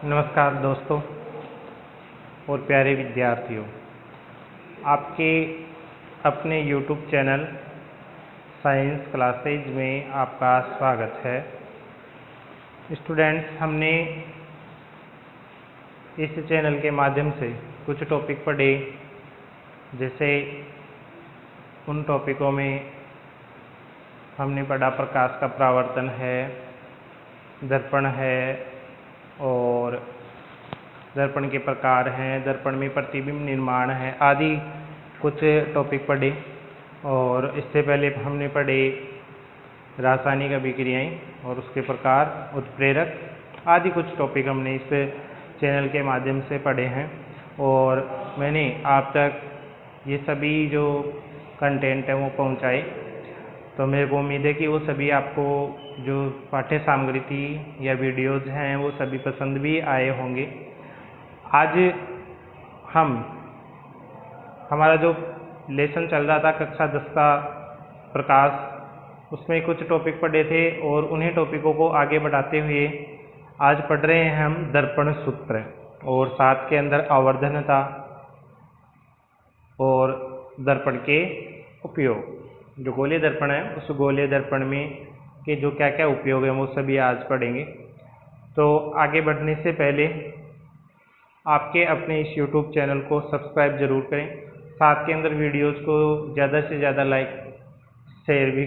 नमस्कार दोस्तों और प्यारे विद्यार्थियों, आपके अपने YouTube चैनल साइंस क्लासेज में आपका स्वागत है। स्टूडेंट्स, हमने इस चैनल के माध्यम से कुछ टॉपिक पढ़े, जैसे उन टॉपिकों में हमने पढ़ा प्रकाश का परावर्तन है, दर्पण है और दर्पण के प्रकार हैं, दर्पण में प्रतिबिंब निर्माण है आदि कुछ टॉपिक पढ़े। और इससे पहले हमने पढ़े रासायनिक अभिक्रियाएं और उसके प्रकार, उत्प्रेरक आदि कुछ टॉपिक हमने इस चैनल के माध्यम से पढ़े हैं। और मैंने आप तक ये सभी जो कंटेंट है वो पहुंचाए, तो मेरे को उम्मीद है कि वो सभी आपको जो पाठ्य सामग्री थी या वीडियोज़ हैं वो सभी पसंद भी आए होंगे। आज हमारा जो लेसन चल रहा था कक्षा 10 का प्रकाश, उसमें कुछ टॉपिक पढ़े थे और उन्हीं टॉपिकों को आगे बढ़ाते हुए आज पढ़ रहे हैं हम दर्पण सूत्र और साथ के अंदर आवर्धनता और दर्पण के उपयोग। जो गोलीय दर्पण है उस गोलीय दर्पण में के जो क्या क्या उपयोग हैं वो सभी आज पढ़ेंगे। तो आगे बढ़ने से पहले आपके अपने इस YouTube चैनल को सब्सक्राइब जरूर करें, साथ के अंदर वीडियोज़ को ज़्यादा से ज़्यादा लाइक शेयर भी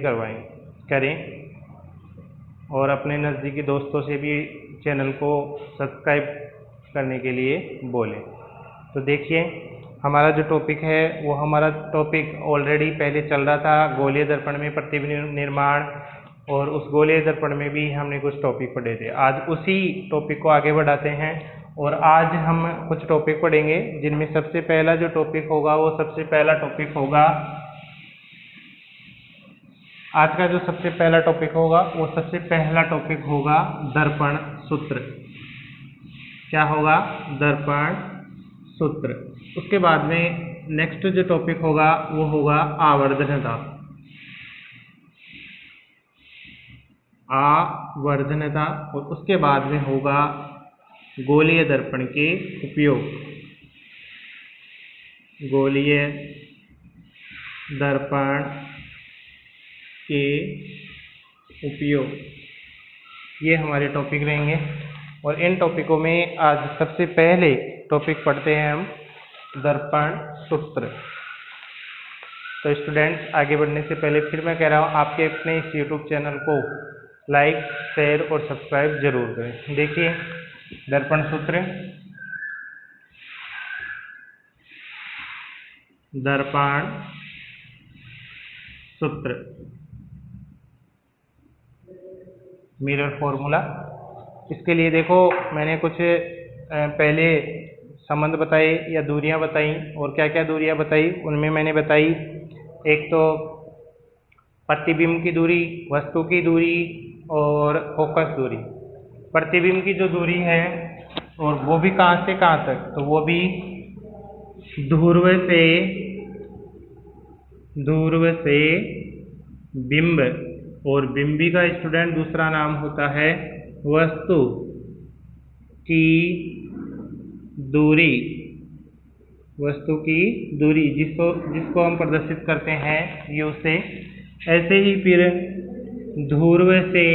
करें और अपने नज़दीकी दोस्तों से भी चैनल को सब्सक्राइब करने के लिए बोलें। तो देखिए, हमारा जो टॉपिक है वो हमारा टॉपिक ऑलरेडी पहले चल रहा था, गोलीय दर्पण में प्रतिबिंब निर्माण, और उस गोलीय दर्पण में भी हमने कुछ टॉपिक पढ़े थे। आज उसी टॉपिक को आगे बढ़ाते हैं और आज हम कुछ टॉपिक पढ़ेंगे, जिनमें सबसे पहला जो टॉपिक होगा वो सबसे पहला टॉपिक होगा, आज का जो सबसे पहला टॉपिक होगा वो सबसे पहला टॉपिक होगा दर्पण सूत्र। क्या होगा? दर्पण सूत्र। उसके बाद में नेक्स्ट जो टॉपिक होगा वो होगा आवर्धनता। आवर्धनता। और उसके बाद में होगा गोलीय दर्पण के उपयोग। गोलीय दर्पण के उपयोग, ये हमारे टॉपिक रहेंगे। और इन टॉपिकों में आज सबसे पहले टॉपिक पढ़ते हैं हम दर्पण सूत्र। तो स्टूडेंट्स, आगे बढ़ने से पहले फिर मैं कह रहा हूँ, आपके अपने इस YouTube चैनल को लाइक, शेयर और सब्सक्राइब जरूर करें। देखिए, दर्पण सूत्र। दर्पण सूत्र, मिरर फॉर्मूला। इसके लिए देखो, मैंने कुछ पहले संबंध बताए या दूरियां बताई, और क्या क्या दूरियां बताई उनमें मैंने बताई, एक तो प्रतिबिंब की दूरी, वस्तु की दूरी और फोकस दूरी। प्रतिबिंब की जो दूरी है और वो भी कहाँ से कहाँ तक, तो वो भी ध्रुव से बिंब, और बिंबी का स्टूडेंट दूसरा नाम होता है वस्तु की दूरी। वस्तु की दूरी जिसको हम प्रदर्शित करते हैं U से। ऐसे ही फिर ध्रुव से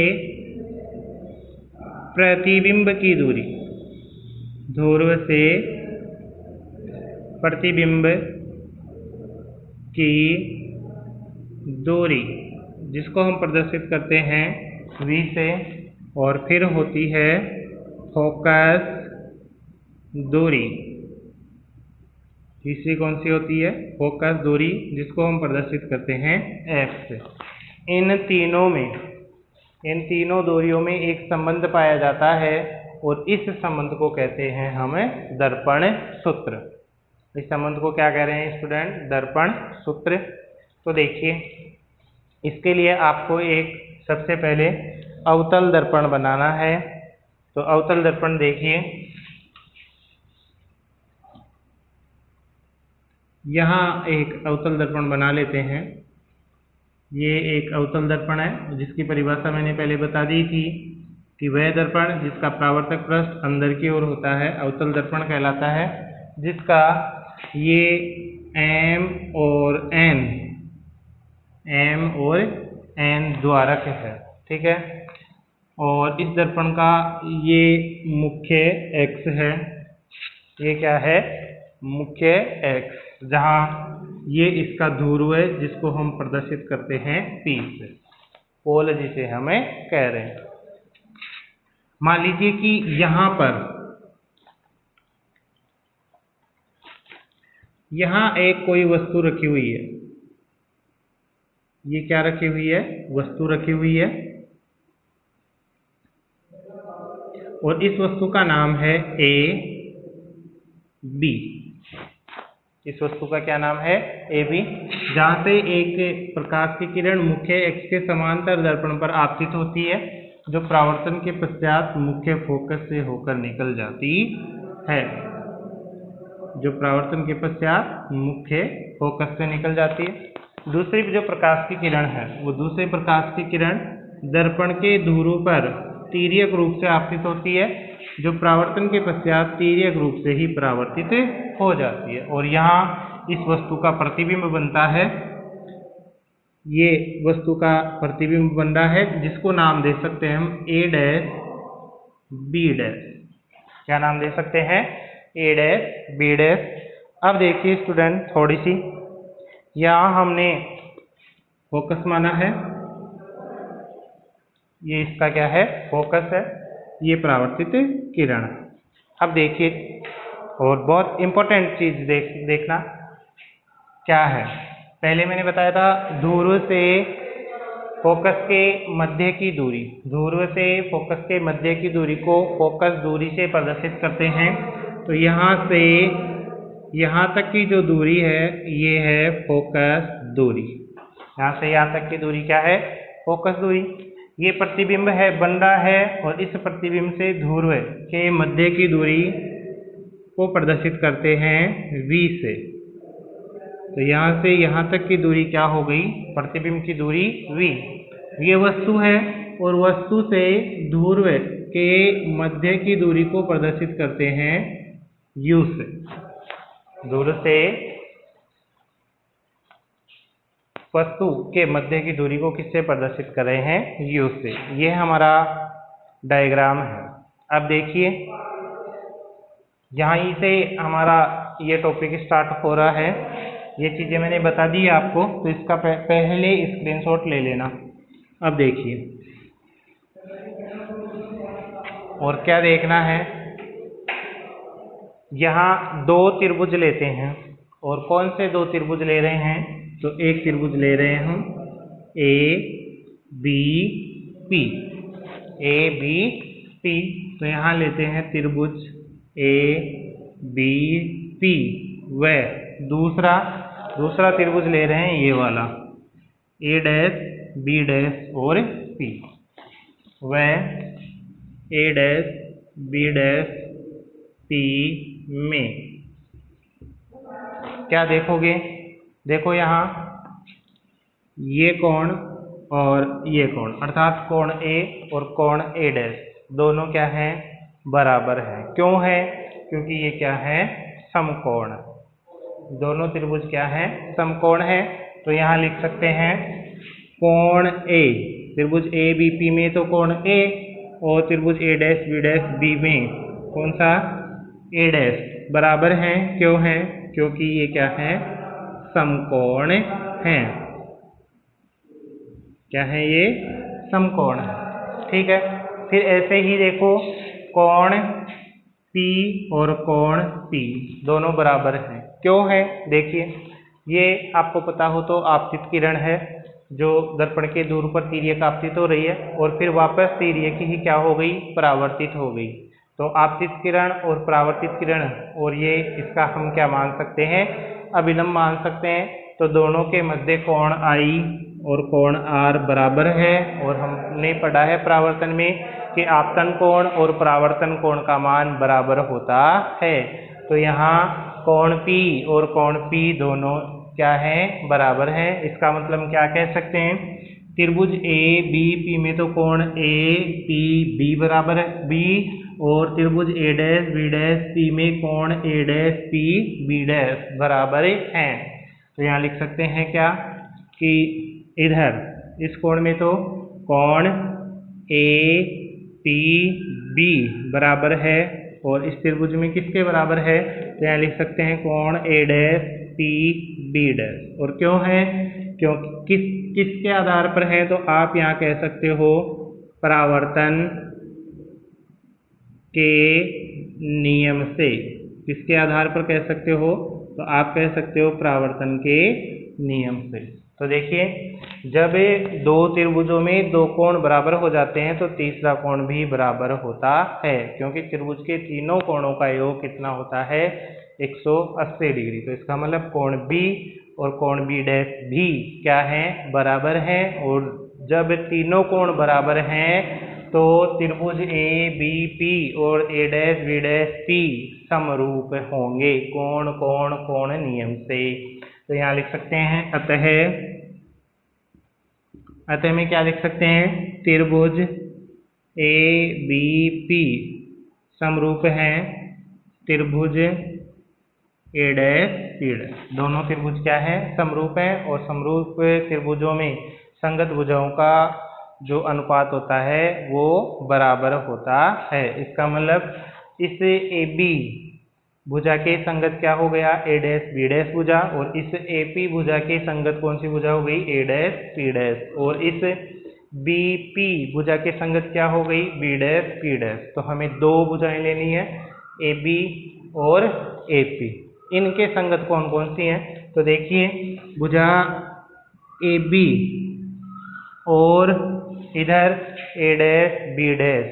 प्रतिबिंब की दूरी, ध्रुव से प्रतिबिंब की दूरी जिसको हम प्रदर्शित करते हैं V से। और फिर होती है फोकस दूरी। तीसरी कौन सी होती है? फोकस दूरी, जिसको हम प्रदर्शित करते हैं F से। इन तीनों दूरियों में एक संबंध पाया जाता है और इस संबंध को कहते हैं हम दर्पण सूत्र। इस संबंध को क्या कह रहे हैं स्टूडेंट? दर्पण सूत्र। तो देखिए, इसके लिए आपको एक सबसे पहले अवतल दर्पण बनाना है। तो अवतल दर्पण देखिए, यहाँ एक अवतल दर्पण बना लेते हैं। ये एक अवतल दर्पण है जिसकी परिभाषा मैंने पहले बता दी थी कि वह दर्पण जिसका परावर्तक पृष्ठ अंदर की ओर होता है अवतल दर्पण कहलाता है, जिसका ये M और N द्वारक है, ठीक है। और इस दर्पण का ये मुख्य एक्स है, ये क्या है, मुख्य एक्स, जहाँ ये इसका ध्रुव है जिसको हम प्रदर्शित करते हैं P से, पोल जिसे हमें कह रहे हैं। मान लीजिए कि यहाँ पर यहाँ एक कोई वस्तु रखी हुई है, ये क्या रखी हुई है, वस्तु रखी हुई है, और इस वस्तु का नाम है ए बी। इस वस्तु का क्या नाम है, ए बी, जहाँ से एक प्रकाश की किरण मुख्य एक्स के समांतर दर्पण पर आपतित होती है, जो परावर्तन के पश्चात मुख्य फोकस से होकर निकल जाती है, जो परावर्तन के पश्चात मुख्य फोकस से निकल जाती है। दूसरी जो प्रकाश की किरण है, वो दूसरे प्रकाश की किरण दर्पण के ध्रुव पर तिर्यक रूप से आपतित होती है, जो परावर्तन के पश्चात तिर्यक रूप से ही परावर्तित हो जाती है, और यहाँ इस वस्तु का प्रतिबिंब बनता है, ये वस्तु का प्रतिबिंब बन रहा है, जिसको नाम दे सकते हैं हम A डैश B डैश। क्या नाम दे सकते हैं, A डैश B डैश। अब देखिए स्टूडेंट, थोड़ी सी यहाँ हमने फोकस माना है, ये इसका क्या है, फोकस है, ये परावर्तित किरण। अब देखिए, और बहुत इंपॉर्टेंट चीज देखना क्या है, पहले मैंने बताया था ध्रुव से फोकस के मध्य की दूरी, ध्रुव से फोकस के मध्य की दूरी को फोकस दूरी से प्रदर्शित करते हैं। तो यहाँ से यहाँ तक की जो दूरी है ये है फोकस दूरी, यहाँ से यहाँ तक की दूरी क्या है, फोकस दूरी। ये प्रतिबिंब है बन रहा है, और इस प्रतिबिंब से ध्रुव के मध्य की दूरी को प्रदर्शित करते हैं V से। तो यहाँ से यहाँ तक की दूरी क्या हो गई, प्रतिबिंब की दूरी V। ये वस्तु है, और वस्तु से ध्रुव के मध्य की दूरी को प्रदर्शित करते हैं U से। ध्रुव से वस्तु के मध्य की दूरी को किससे प्रदर्शित कर रहे हैं, U से। ये हमारा डायग्राम है। अब देखिए, यहाँ से हमारा ये टॉपिक स्टार्ट हो रहा है, ये चीज़ें मैंने बता दी आपको, तो इसका पहले स्क्रीनशॉट ले लेना। अब देखिए, और क्या देखना है, यहाँ दो त्रिभुज लेते हैं, और कौन से दो त्रिभुज ले रहे हैं, तो एक त्रिभुज ले रहे हैं हम A B P, A B P। तो यहाँ लेते हैं त्रिभुज A B P, व दूसरा त्रिभुज ले रहे हैं ये वाला A डैश B डैश और P, व A dash B dash P में क्या देखोगे, देखो यहाँ ये कोण और ये कोण, अर्थात कोण A और कोण A डैश दोनों क्या हैं, बराबर हैं। क्यों है, क्योंकि ये क्या है, समकोण। दोनों त्रिभुज क्या हैं, समकोण है। तो यहाँ लिख सकते हैं कोण A, त्रिभुज A B P में तो कोण A, और त्रिभुज A dash B dash B में कौन सा, A डैश, बराबर हैं। क्यों है, क्योंकि ये क्या है, समकोण है। क्या है, ये समकोण है, ठीक है। फिर ऐसे ही देखो, कोण P और कोण P दोनों बराबर हैं। क्यों है, देखिए, ये आपको पता हो तो आपतित किरण है, जो दर्पण के ध्रुव पर तिर्यक आपतित हो रही है, और फिर वापस तिर्यक ही क्या हो गई, परावर्तित हो गई। तो आपतित किरण और परावर्तित किरण, और ये इसका हम क्या मान सकते हैं, अभिलंब मान सकते हैं। तो दोनों के मध्य कोण I और कोण R बराबर है, और हमने पढ़ा है परावर्तन में कि आपतन कोण और परावर्तन कोण का मान बराबर होता है। तो यहाँ कोण P और कोण P दोनों क्या हैं, बराबर हैं। इसका मतलब हम क्या कह सकते हैं त्रिभुज ए बी पी में तो कोण ए पी बी बराबर है बी, और त्रिभुज ए डैश बी डैश पी में कोण ए डैश पी बी डैश बराबर है। तो यहाँ लिख सकते हैं क्या कि इधर इस कोण में तो कोण ए पी बी बराबर है, और इस त्रिभुज में किसके बराबर है, तो यहाँ लिख सकते हैं कोण ए डैश पी बी डैश। और क्यों है, क्योंकि किसके आधार पर है, तो आप यहाँ कह सकते हो परावर्तन के नियम से। किसके आधार पर कह सकते हो, तो आप कह सकते हो परावर्तन के नियम से। तो देखिए, जब दो त्रिभुजों में दो कोण बराबर हो जाते हैं तो तीसरा कोण भी बराबर होता है, क्योंकि त्रिभुज के तीनों कोणों का योग कितना होता है, 180 डिग्री। तो इसका मतलब कोण बी और कोण बी डैश भी क्या है, बराबर है। और जब तीनों कोण बराबर हैं तो त्रिभुज ए बी पी और A dash B dash P समरूप होंगे कोण कोण कोण नियम से। तो यहाँ लिख सकते हैं अतः में क्या लिख सकते हैं, त्रिभुज ए बी पी समरूप हैं त्रिभुज ए डैश पी डैश। दोनों त्रिभुज क्या है, समरूप है, और समरूप त्रिभुजों में संगत भुजाओं का जो अनुपात होता है वो बराबर होता है। इसका मतलब इस ए बी भुजा के संगत क्या हो गया, ए डैश बी डैश भुजा, और इस ए पी भुजा के संगत कौन सी भुजा हो गई, ए डैश पी डैश, और इस बी पी भुजा के संगत क्या हो गई, बी डैश पी डैश। तो हमें दो भुजाएं लेनी है, ए बी और ए पी। इनके संगत कौन कौन सी हैं, तो देखिए भुजा ए बी और इधर ए डैश बी डैश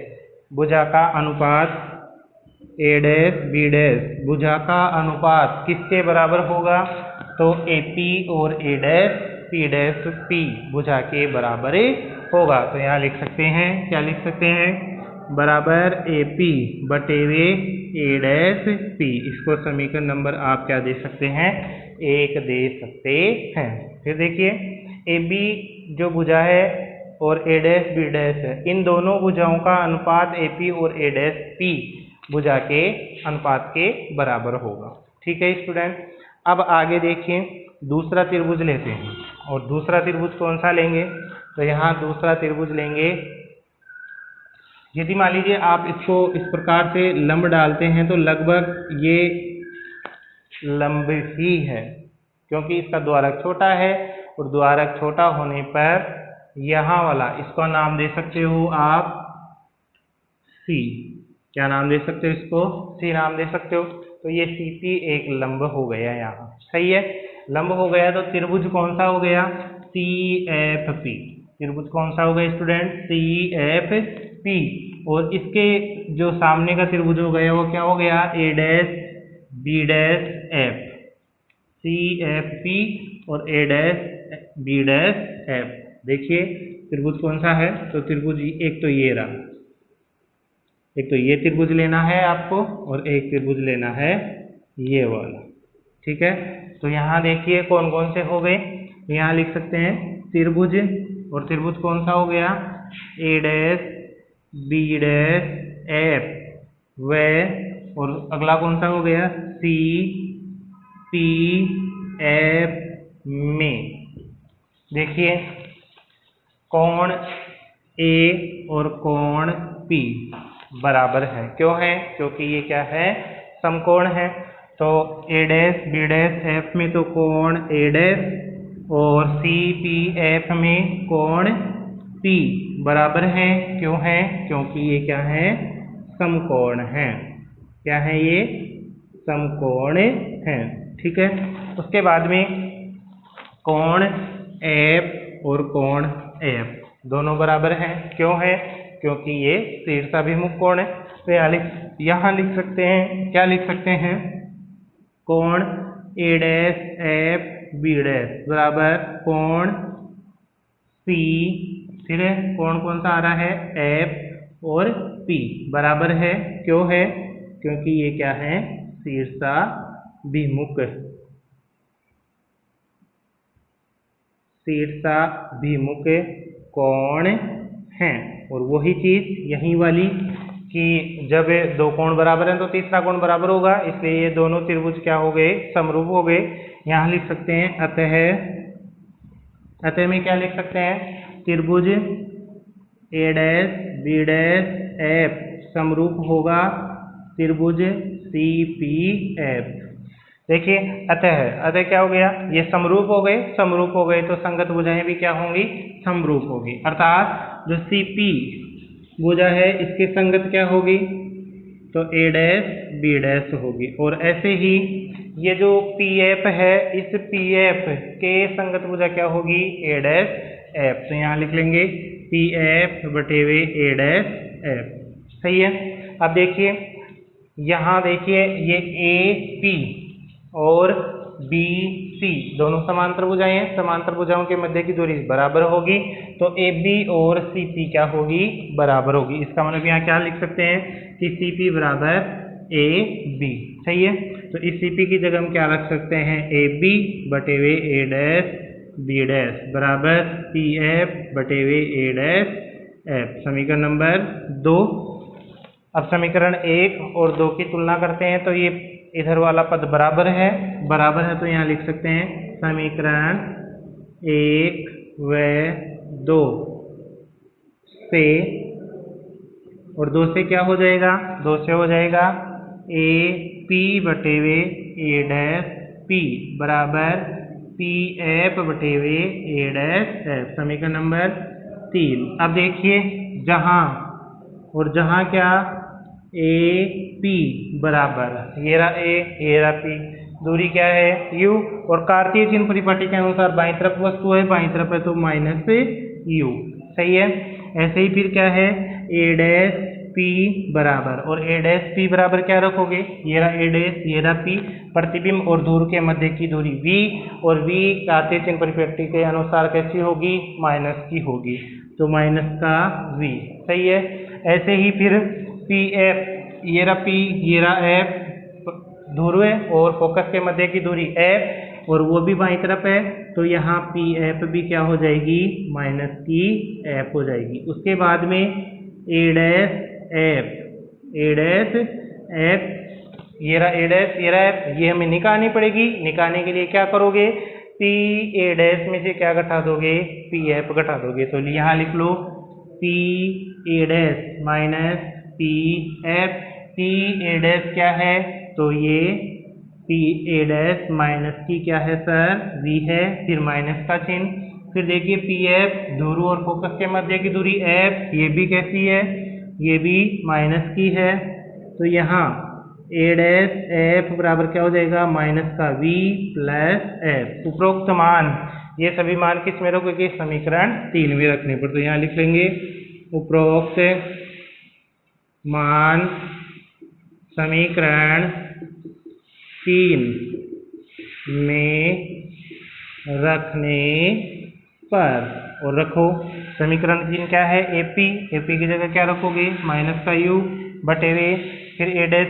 भुजा का अनुपात, ए डैश बी डैश भुजा का अनुपात किसके बराबर होगा, तो ए पी और A dash P dash P भुजा के बराबर होगा। तो यहाँ लिख सकते हैं, क्या लिख सकते हैं, बराबर ए पी बटे वे ए डैश पी। इसको समीकरण नंबर आप क्या दे सकते हैं, 1 दे सकते हैं। फिर देखिए ए बी जो भुजा है और ए डैश बी डैश है, इन दोनों भुजाओं का अनुपात ए पी और ए डैश पी भुजा के अनुपात के बराबर होगा। ठीक है स्टूडेंट, अब आगे देखिए दूसरा त्रिभुज लेते हैं, और दूसरा त्रिभुज कौन सा लेंगे, तो यहाँ दूसरा त्रिभुज लेंगे। यदि मान लीजिए आप इसको इस प्रकार से लंब डालते हैं तो लगभग ये लंब ही है, क्योंकि इसका द्वारक छोटा है, और द्वारक छोटा होने पर यहाँ वाला इसका नाम दे सकते हो आप सी। क्या नाम दे सकते हो, इसको सी नाम दे सकते हो। तो ये सी पी एक लंब हो गया यहाँ, सही है, लंब हो गया। तो त्रिभुज कौन सा हो गया, सी एफ पी। त्रिभुज कौन सा हो गया स्टूडेंट, सी एफ पी। और इसके जो सामने का त्रिभुज हो गया वो क्या हो गया, A dash B dash F. C F P और A dash B dash F. देखिए त्रिभुज कौन सा है, तो त्रिभुज एक तो ये रहा, एक तो ये त्रिभुज लेना है आपको, और एक त्रिभुज लेना है ये वाला। ठीक है, तो यहाँ देखिए कौन कौन से हो गए, यहाँ लिख सकते हैं त्रिभुज, और त्रिभुज कौन सा हो गया, A dash B dash F व, और अगला कौन सा हो गया, सी पी एफ में। देखिए कोण ए और कोण पी बराबर है, क्यों है, क्योंकि ये क्या है, समकोण है। तो ए डैश बी डैश एफ में तो कोण ए डैश, और सी पी एफ में कोण पी बराबर है, क्यों है, क्योंकि ये क्या है, समकोण है। क्या है ये, समकोण है। ठीक है, उसके बाद में कोण एफ और कोण एफ दोनों बराबर हैं, क्यों है, क्योंकि ये शीर्षाभिमुख कोण है। तो यहाँ लिख सकते हैं, क्या लिख सकते हैं, कोण ए डैश एफ बी डैश बराबर कोण सी, फिर कोण कौन सा आ रहा है, एफ और पी बराबर है, क्यों है, क्योंकि ये क्या है, शीर्षाभिमुख, शीर्षाभिमुख कोण हैं। और वही चीज यही वाली कि जब दो कोण बराबर हैं तो तीसरा कोण बराबर होगा, इसलिए ये दोनों त्रिभुज क्या हो गए, समरूप हो गए। यहाँ लिख सकते हैं अतः में क्या लिख सकते हैं, त्रिभुज ए डैश बी डैश एफ समरूप होगा त्रिभुज सी पी एफ। देखिए अतः क्या हो गया, ये समरूप हो गए, समरूप हो गए तो संगत भुजाएं भी क्या होंगी, समरूप होगी। अर्थात जो सी पी भुजा है इसकी संगत क्या होगी, तो ए डैश बी डैश होगी। और ऐसे ही ये जो पी एफ है, इस पी एफ के संगत भुजा क्या होगी, ए डैश एफ। तो यहाँ लिख लेंगे पी एफ बटे हुए ए डैश एफ। सही है। अब देखिए यहाँ देखिए ये ए पी और बी सी दोनों समांतर भुजाएं हैं, समांतर भुजाओं के मध्य की दूरी बराबर होगी, तो ए बी और सी पी क्या होगी, बराबर होगी। इसका मतलब यहाँ क्या लिख सकते हैं कि सी पी बराबर ए बी। सही है। तो इस सी पी की जगह हम क्या रख सकते हैं, ए बी बटे हुए ए डैश बी डैश बराबर पी एफ बटे हुए ए डैश एफ। समीकरण नंबर 2। अब समीकरण 1 और 2 की तुलना करते हैं तो ये इधर वाला पद बराबर है तो यहाँ लिख सकते हैं समीकरण 1 व 2 से, और 2 से क्या हो जाएगा, 2 से हो जाएगा ए पी बटे हुए ए डैश पी बराबर पी एफ बटे हुए ए डैश एफ। समीकरण नंबर 3। अब देखिए जहाँ क्या, ए पी बराबर ये रहा ए, ये रहा पी, दूरी क्या है यू, और कार्तीय चिन्ह परिपाटी के अनुसार बाईं तरफ वस्तु है, बाईं तरफ है तो माइनस यू। सही है। ऐसे ही फिर क्या है, ए डैश पी बराबर, और ए डैश पी बराबर क्या रखोगे, ये रहा ए डैश ये रहा पी, प्रतिबिंब और दूर के मध्य की दूरी वी, और वी कार्तीय चिन्ह परिपाटी के अनुसार कैसी होगी, माइनस की होगी, तो माइनस का वी। सही है। ऐसे ही फिर पी एफ, ये रहा पी ये रहा एफ, ध्रुव और फोकस के मध्य की दूरी एफ, और वो भी बाईं तरफ है, तो यहाँ पी एफ भी क्या हो जाएगी, माइनस की एफ हो जाएगी। उसके बाद में ए डैश एफ, ए डैश एफ, ये रहा ए डैश ये रहा एफ, ये हमें निकालनी पड़ेगी। निकालने के लिए क्या करोगे, पी ए डैश में से क्या घटा दोगे, पी एफ घटा दोगे। तो यहाँ लिख लो P A dash minus P F. P A dash क्या है, तो ये पी ए डैश माइनस की क्या है सर, वी है, फिर माइनस का चिन्ह। फिर देखिए पी एफ ध्रुव और फोकस के मध्य की दूरी एफ, ये भी कैसी है, ये भी माइनस की है, तो यहाँ ए डैश एफ बराबर क्या हो जाएगा, माइनस का वी प्लस एफ। उपरोक्त मान, ये सभी मान किस में रखोगे, समीकरण 3 में रखने पर। तो यहाँ लिख लेंगे उपरोक्त मान समीकरण 3 में रखने पर, और रखो समीकरण 3 क्या है, एपी, एपी की जगह क्या रखोगे, माइनस का यू बटे हुए, फिर ए डैश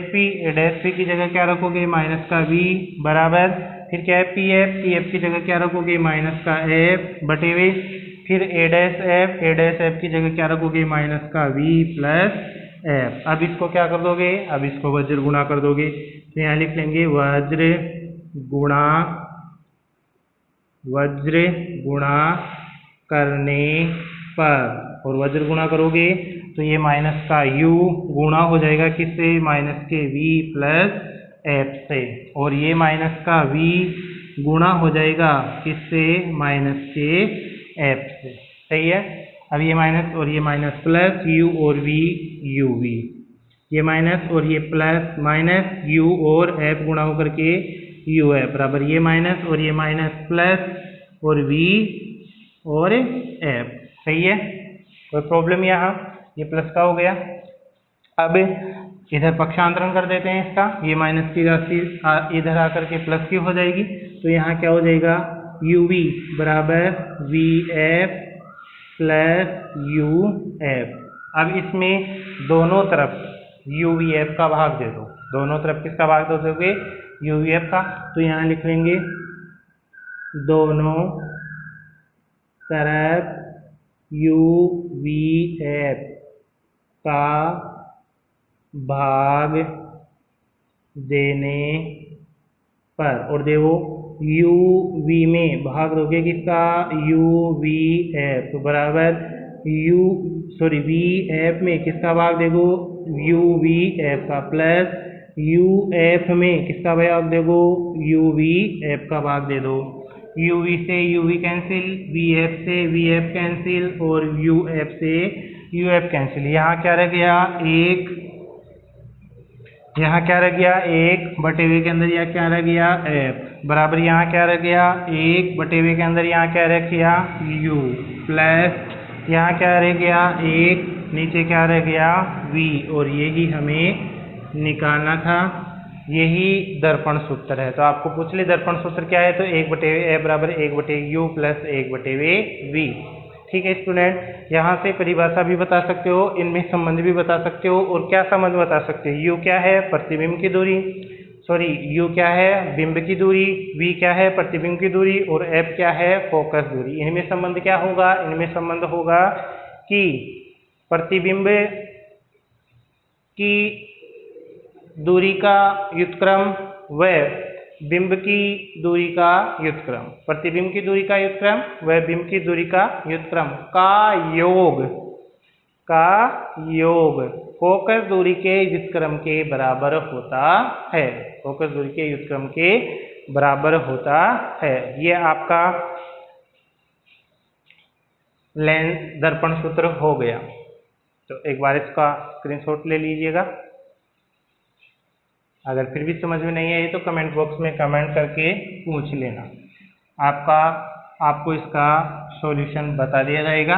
पी की जगह क्या रखोगे, माइनस का वी बराबर, फिर क्या है पी एफ की जगह क्या रखोगे, माइनस का एफ बटे हुए, फिर ए डैश एफ की जगह क्या रखोगे, माइनस का वी प्लस एफ। अब इसको क्या कर दोगे, अब इसको वज्र गुणा कर दोगे, तो यहाँ लिख लेंगे वज्र गुणा करने पर, और वज्र गुणा करोगे तो ये माइनस का u गुणा हो जाएगा किससे, माइनस के v प्लस एफ से, और ये माइनस का v गुणा हो जाएगा किससे, माइनस के एफ से। सही है। अब ये माइनस और ये माइनस प्लस u और v u v, ये माइनस और ये प्लस माइनस u और f गुणा होकर के u f बराबर ये माइनस और ये माइनस प्लस और v और f। सही है। कोई प्रॉब्लम यहाँ, ये प्लस का हो गया। अब इधर पक्षांतरण कर देते हैं इसका, ये माइनस की राशि इधर आकर के प्लस की हो जाएगी, तो यहाँ क्या हो जाएगा, u v बराबर v f plus u f। अब इसमें दोनों तरफ u v f का भाग दे दो, दोनों तरफ किसका भाग दे दोगे, u v f का, तो यहाँ लिख लेंगे दोनों तरफ यू वी एफ का भाग देने पर, और देखो यू वी में भाग दोगे किसका, यू वी एफ बराबर वी एफ में किसका भाग देखो, यू वी एफ का, प्लस यू एफ में किसका भाग देखो, यू वी एफ का भाग दे दो। यू वी से u v cancel, v f से वी एफ कैंसिल, और यू एफ से यू एफ कैंसिल। यहाँ क्या रह गया, एक, यहाँ क्या रह गया, एक बटे हुए के अंदर यहाँ क्या रह गया, एफ बराबर यहाँ क्या रह गया, एक बटे हुए के अंदर यहाँ क्या रह गया, यू, प्लस यहाँ क्या रह गया, एक, नीचे क्या रह गया, वी, और यही हमें निकालना था, यही दर्पण सूत्र है। तो आपको पूछ ले दर्पण सूत्र क्या है, तो एक बटे ए बराबर एक बटे यू प्लस एक बटे वी। ठीक है स्टूडेंट, यहाँ से परिभाषा भी बता सकते हो, इनमें संबंध भी बता सकते हो, और क्या संबंध बता सकते हो, यू क्या है, प्रतिबिंब की दूरी, यू क्या है, बिंब की दूरी, वी क्या है, प्रतिबिंब की दूरी, और एफ क्या है, फोकस दूरी। इनमें संबंध क्या होगा, इनमें संबंध होगा कि प्रतिबिंब की दूरी का व्युत्क्रम व बिंब की दूरी का व्युत्क्रम, प्रतिबिंब की दूरी का व्युत्क्रम व बिंब की दूरी का व्युत्क्रम का योग फोकस दूरी के व्युत्क्रम के बराबर होता है, फोकस दूरी के व्युत्क्रम के बराबर होता है। ये आपका लेंस दर्पण सूत्र हो गया। तो एक बार इसका स्क्रीनशॉट ले लीजिएगा। अगर फिर भी समझ में नहीं आई तो कमेंट बॉक्स में कमेंट करके पूछ लेना, आपको इसका सॉल्यूशन बता दिया जाएगा।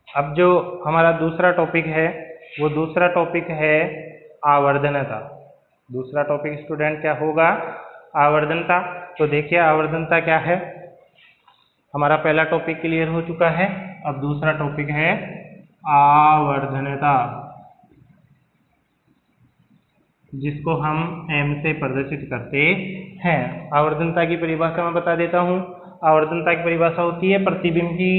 अब जो हमारा दूसरा टॉपिक है वो दूसरा टॉपिक है आवर्धनता। दूसरा टॉपिक स्टूडेंट क्या होगा, आवर्धनता। तो देखिए आवर्धनता क्या है, हमारा पहला टॉपिक क्लियर हो चुका है। अब दूसरा टॉपिक है आवर्धनता, जिसको हम m से प्रदर्शित करते हैं। आवर्धनता की परिभाषा मैं बता देता हूँ। आवर्धनता की परिभाषा होती है प्रतिबिंब की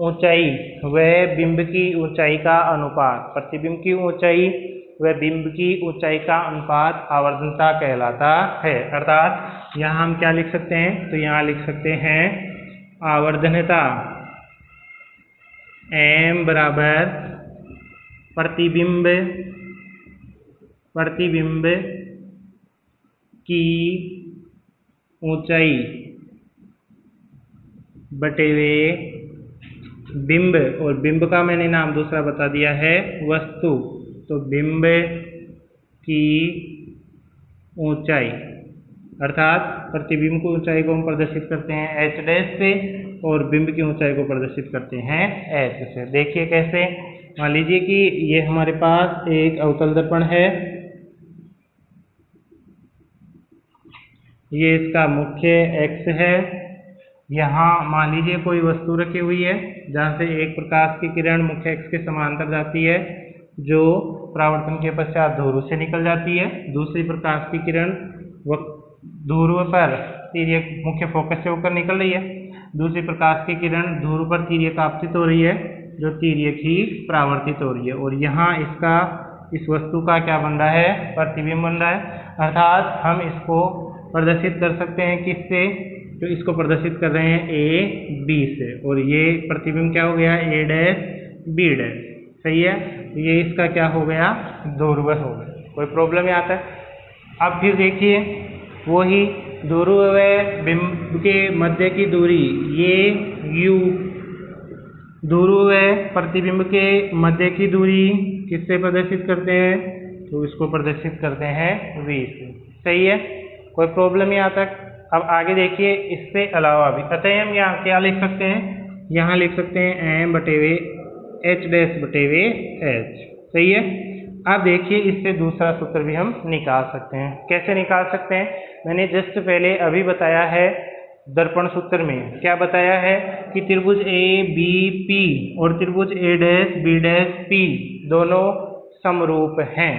ऊंचाई व बिंब की ऊंचाई का अनुपात, प्रतिबिंब की ऊंचाई व बिंब की ऊंचाई का अनुपात आवर्धनता कहलाता है। अर्थात यहाँ हम क्या लिख सकते हैं, तो यहाँ लिख सकते हैं आवर्धनता m बराबर प्रतिबिंब की ऊंचाई बटे हुए बिंब, और बिंब का मैंने नाम दूसरा बता दिया है वस्तु, तो बिंब की ऊंचाई, अर्थात प्रतिबिंब की ऊंचाई को हम प्रदर्शित करते हैं h डैश से और बिंब की ऊंचाई को प्रदर्शित करते हैं h से। देखिए कैसे, मान लीजिए कि ये हमारे पास एक अवतल दर्पण है, ये इसका मुख्य एक्स है। यहाँ मान लीजिए कोई वस्तु रखी हुई है जहाँ से एक प्रकाश की किरण मुख्य एक्स के समांतर जाती है, जो परावर्तन के पश्चात ध्रुव से निकल जाती है। दूसरी प्रकाश की किरण ध्रुव पर तिर्यक मुख्य फोकस से होकर निकल रही है। दूसरी प्रकाश की किरण ध्रुव पर तिर्यक आपतित हो रही है, जो तिर्यक ही परावर्तित हो रही है, और यहाँ इस वस्तु का क्या बन रहा है, प्रतिबिंब बन रहा है। अर्थात हम इसको प्रदर्शित कर सकते हैं किससे, तो इसको प्रदर्शित कर रहे हैं ए बी से, और ये प्रतिबिंब क्या हो गया, ए डैश बी डैश, सही है। ये इसका क्या हो गया, ध्रुव हो गया, कोई प्रॉब्लम यहाँ तक। अब फिर देखिए वही ध्रुव व बिंब के मध्य की दूरी, ये u, ध्रुव व प्रतिबिंब के मध्य की दूरी किससे प्रदर्शित करते हैं, तो इसको प्रदर्शित करते हैं v से, सही है, कोई प्रॉब्लम यहाँ तक। अब आगे देखिए इससे अलावा भी, अतः हम यहाँ क्या लिख सकते हैं, यहाँ लिख सकते हैं m बटे वे h डैश बटे वे h, सही है। अब देखिए इससे दूसरा सूत्र भी हम निकाल सकते हैं। कैसे निकाल सकते हैं, मैंने जस्ट पहले अभी बताया है दर्पण सूत्र में क्या बताया है कि त्रिभुज ए बी पी और त्रिभुज ए डैश बी डैश पी दोनों समरूप हैं।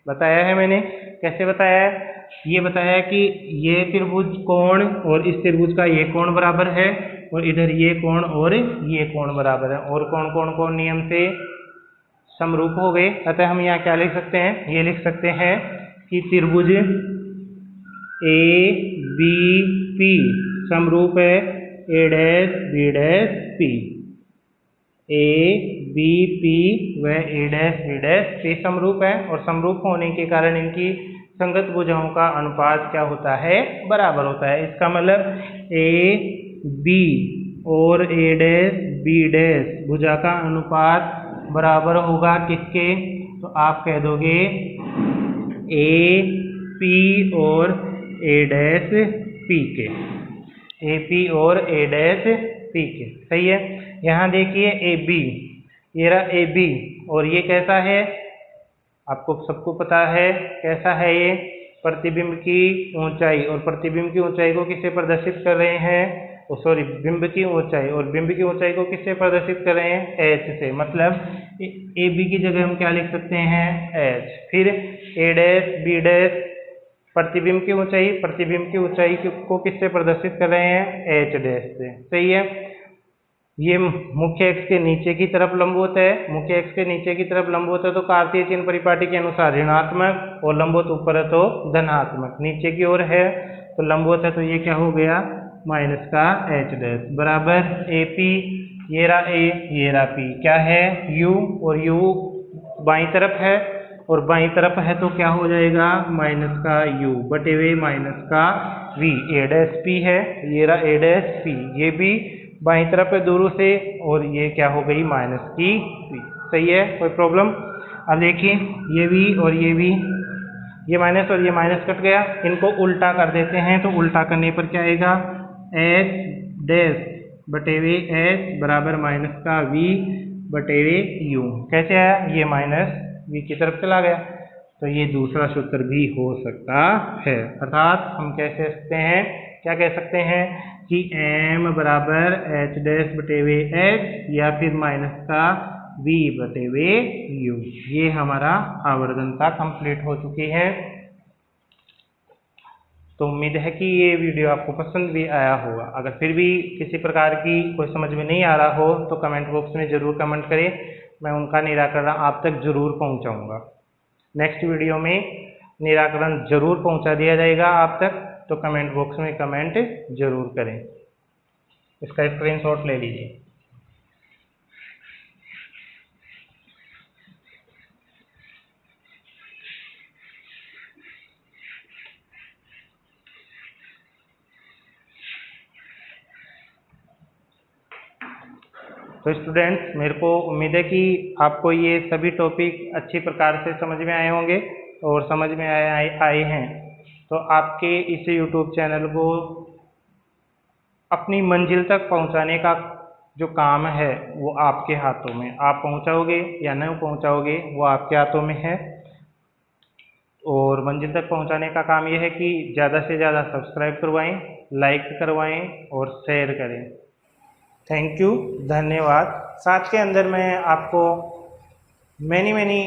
बताया है मैंने। कैसे बताया है? ये बताया है कि ये त्रिभुज कोण और इस त्रिभुज का ये कोण बराबर है और इधर ये कोण और ये कोण बराबर है और कोण नियम से समरूप हो गए। अतः हम यहाँ क्या लिख सकते हैं? ये लिख सकते हैं कि त्रिभुज ए बी पी समरूप है A dash B dash P. A B P व A dash B dash P समरूप है और समरूप होने के कारण इनकी संगत भुजाओं का अनुपात क्या होता है? बराबर होता है। इसका मतलब ए बी और ए डैश बी डैश भुजा का अनुपात बराबर होगा किसके? तो आप कह दोगे ए पी और ए डैश पी के। ए पी और ए डैश पी के। सही है। यहाँ देखिए ए बी, ये रहा ए बी और ये कैसा है? आपको सबको पता है कैसा है ये? प्रतिबिंब की ऊंचाई, और प्रतिबिंब की ऊंचाई को किससे प्रदर्शित कर रहे हैं? सॉरी, बिंब की ऊंचाई, और बिंब की ऊंचाई को किससे प्रदर्शित कर रहे हैं? एच से। मतलब ए बी की जगह हम क्या लिख सकते हैं? एच। फिर ए डैश बी डैश प्रतिबिंब की ऊंचाई, प्रतिबिंब की ऊंचाई को किससे प्रदर्शित कर रहे हैं? एच डैश से। सही है। ये मुख्य अक्ष के नीचे की तरफ लंबवत है, मुख्य अक्ष के नीचे की तरफ लंबवत है तो कार्तीय चिन्ह परिपाटी के अनुसार ऋणात्मक, और लंबवत ऊपर है तो धनात्मक। नीचे की ओर है तो लंबवत है तो ये क्या हो गया? माइनस का एच डैश बराबर ए पी, ये रहा ए, ये रहा पी, क्या है? यू, और यू बाईं तरफ है और बाईं तरफ है तो क्या हो जाएगा? माइनस का यू बटे वे माइनस का वी। ए डैश पी है, ये रहा ए डैश पी, ये भी बाईं तरफ है दूरों से और ये क्या हो गई? माइनस की वी। सही है, कोई प्रॉब्लम? अब देखिए ये भी और ये भी, ये माइनस और ये माइनस कट गया, इनको उल्टा कर देते हैं तो उल्टा करने पर क्या आएगा? एच डैश बटे वे एच बराबर माइनस का वी बटे वे यू। कैसे आया? ये माइनस वी की तरफ चला गया। तो ये दूसरा सूत्र भी हो सकता है। अर्थात हम कह सकते हैं, क्या कह सकते हैं कि m बराबर एच डैश बटे वे एच या फिर माइनस का v बटे वे u। ये हमारा आवर्धनता कंप्लीट हो चुकी है। तो उम्मीद है कि ये वीडियो आपको पसंद भी आया होगा। अगर फिर भी किसी प्रकार की कोई समझ में नहीं आ रहा हो तो कमेंट बॉक्स में ज़रूर कमेंट करें, मैं उनका निराकरण आप तक ज़रूर पहुंचाऊंगा। नेक्स्ट वीडियो में निराकरण ज़रूर पहुंचा दिया जाएगा आप तक, तो कमेंट बॉक्स में कमेंट ज़रूर करें। इसका स्क्रीनशॉट ले लीजिए। तो स्टूडेंट्स, मेरे को उम्मीद है कि आपको ये सभी टॉपिक अच्छी प्रकार से समझ में आए होंगे और समझ में आए हैं। तो आपके इस YouTube चैनल को अपनी मंजिल तक पहुंचाने का जो काम है वो आपके हाथों में। आप पहुंचाओगे या नहीं पहुंचाओगे वो आपके हाथों में है। और मंजिल तक पहुंचाने का काम यह है कि ज़्यादा से ज़्यादा सब्सक्राइब करवाएं, लाइक करवाएं और शेयर करें। थैंक यू, धन्यवाद। साथ के अंदर मैं आपको मैनी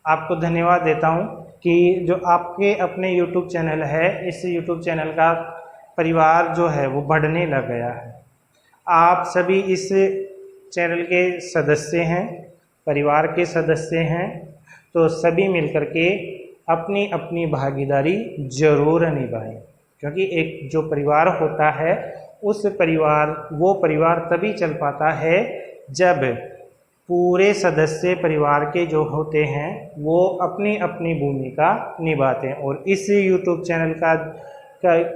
आपको धन्यवाद देता हूं कि जो आपके अपने YouTube चैनल है, इस YouTube चैनल का परिवार जो है वो बढ़ने लग गया है। आप सभी इस चैनल के सदस्य हैं, परिवार के सदस्य हैं। तो सभी मिलकर के अपनी अपनी भागीदारी जरूर निभाएं, क्योंकि एक जो परिवार होता है वो परिवार तभी चल पाता है जब पूरे सदस्य परिवार के जो होते हैं वो अपनी अपनी भूमिका निभाते हैं। और इस YouTube चैनल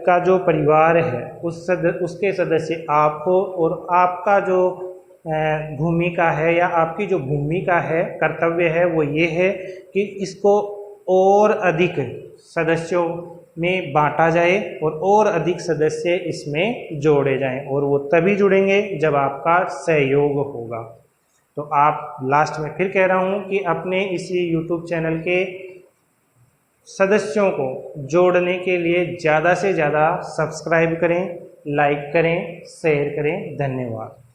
का जो परिवार है उसके सदस्य आप हो, और आपका जो भूमिका है या आपकी जो भूमिका है, कर्तव्य है, वो ये है कि इसको और अधिक सदस्यों में बांटा जाए और अधिक सदस्य इसमें जोड़े जाएं। और वो तभी जुड़ेंगे जब आपका सहयोग होगा। तो आप, लास्ट में फिर कह रहा हूँ कि अपने इसी YouTube चैनल के सदस्यों को जोड़ने के लिए ज़्यादा से ज़्यादा सब्सक्राइब करें, लाइक करें, शेयर करें। धन्यवाद।